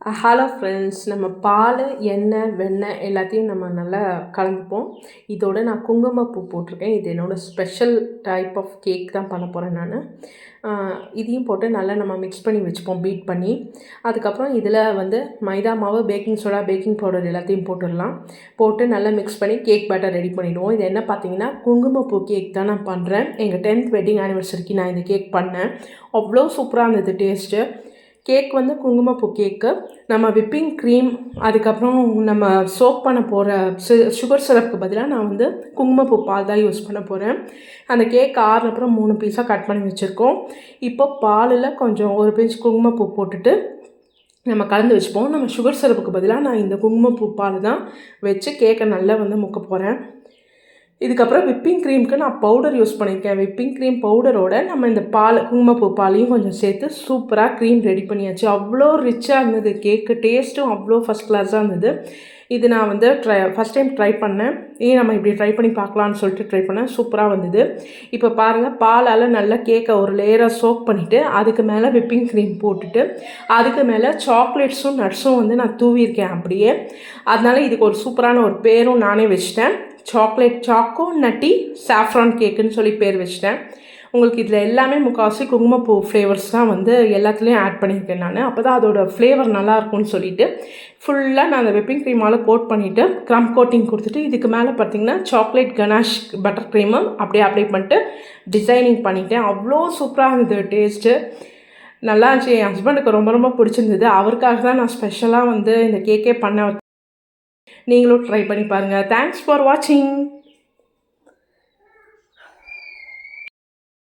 Hello friends, நம்ம பால், எண்ணெய், வெண்ணெய் எல்லாத்தையும் நம்ம நல்லா கலந்துப்போம். இதோட நான் குங்குமப்பூ போட்டிருக்கேன். இது என்னோடய ஸ்பெஷல் டைப் ஆஃப் கேக் தான் பண்ண போகிறேன் நான். இதையும் போட்டு நல்லா நம்ம மிக்ஸ் பண்ணி வச்சுப்போம், பீட் பண்ணி. அதுக்கப்புறம் இதில் வந்து மைதா மாவு, பேக்கிங் சோடா, பேக்கிங் பவுடர் எல்லாத்தையும் போட்டுடலாம். போட்டு நல்லா மிக்ஸ் பண்ணி கேக் பேட்டர் ரெடி பண்ணிவிடுவோம். இது என்ன பார்த்தீங்கன்னா குங்குமப்பூ கேக் தான் நான் பண்ணுறேன். எங்கள் 10th வெட்டிங் ஆனிவர்சரிக்கு நான் இந்த கேக் பண்ணேன். அவ்வளோ சூப்பராக இருந்தது டேஸ்ட்டு. கேக் வந்து குங்குமப்பூ கேக்கு. நம்ம விப்பிங் க்ரீம், அதுக்கப்புறம் நம்ம சோக் பண்ண போகிற சுகர் சிரப்புக்கு பதிலாக நான் வந்து குங்குமப்பூ பால் தான் யூஸ் பண்ண போகிறேன். அந்த கேக் ஆறுனப்புறம் 3 பீஸாக கட் பண்ணி வச்சுருக்கோம். இப்போ பாலில் கொஞ்சம் ஒரு பீஸ் குங்குமப்பூ போட்டுட்டு நம்ம கலந்து வச்சுப்போம். நம்ம சுகர் சிரப்புக்கு பதிலாக நான் இந்த குங்குமப்பூ பால் தான் வச்சு கேக்கை நல்லா வந்து முக்க போகிறேன். இதுக்கப்புறம் விப்பிங் க்ரீமுக்கு நான் பவுடர் யூஸ் பண்ணியிருக்கேன். விப்பிங் க்ரீம் பவுடரோட நம்ம இந்த குங்குமப்பூ பாலையும் கொஞ்சம் சேர்த்து சூப்பராக க்ரீம் ரெடி பண்ணியாச்சு. அவ்வளோ ரிச்சாக இருந்தது கேக்கு. டேஸ்ட்டும் அவ்வளோ ஃபஸ்ட் கிளாஸாக இருந்தது. இது நான் வந்து ஃபஸ்ட் டைம் ட்ரை பண்ணேன். நம்ம இப்படி ட்ரை பண்ணி பார்க்கலான்னு சொல்லிட்டு ட்ரை பண்ணேன். சூப்பராக வந்தது. இப்போ பாருங்கள், பாலால் நல்லா கேக்கை ஒரு லேயராக சோக் பண்ணிவிட்டு அதுக்கு மேலே விப்பிங் க்ரீம் போட்டுட்டு அதுக்கு மேலே சாக்லேட்ஸும் நட்ஸும் வந்து நான் தூவியிருக்கேன் அப்படியே. அதனால் இதுக்கு ஒரு சூப்பரான ஒரு பேரும் நானே வச்சிட்டேன். சாக்கோ நட்டி சாஃப்ரான் கேக்குன்னு சொல்லி பேர் வச்சிட்டேன். உங்களுக்கு இதில் எல்லாமே முக்கால்வாசி குங்குமப்பூ ஃப்ளேவர்ஸ் தான் வந்து எல்லாத்துலேயும் ஆட் பண்ணியிருக்கேன் நான். அப்போ தான் அதோடய ஃப்ளேவர் நல்லாயிருக்கும்னு சொல்லிவிட்டு ஃபுல்லாக நான் அந்த விப்பிங் க்ரீமால் கோட் பண்ணிவிட்டு க்ரம் கோட்டிங் கொடுத்துட்டு இதுக்கு மேலே பார்த்திங்கன்னா சாக்லேட் கனாஷ் பட்டர் க்ரீமும் அப்படியே அப்ளை பண்ணிட்டு டிசைனிங் பண்ணிவிட்டேன். அவ்வளோ சூப்பராக இருந்தது டேஸ்ட்டு. நல்லா இருந்துச்சு. என் ஹஸ்பண்டுக்கு ரொம்ப ரொம்ப பிடிச்சிருந்தது. அவருக்காக தான் நான் ஸ்பெஷலாக வந்து இந்த கேக்கே பண்ண. நீங்களும் ட்ரை பண்ணி பாருங்கள். தேங்க்ஸ் ஃபார் வாட்சிங்.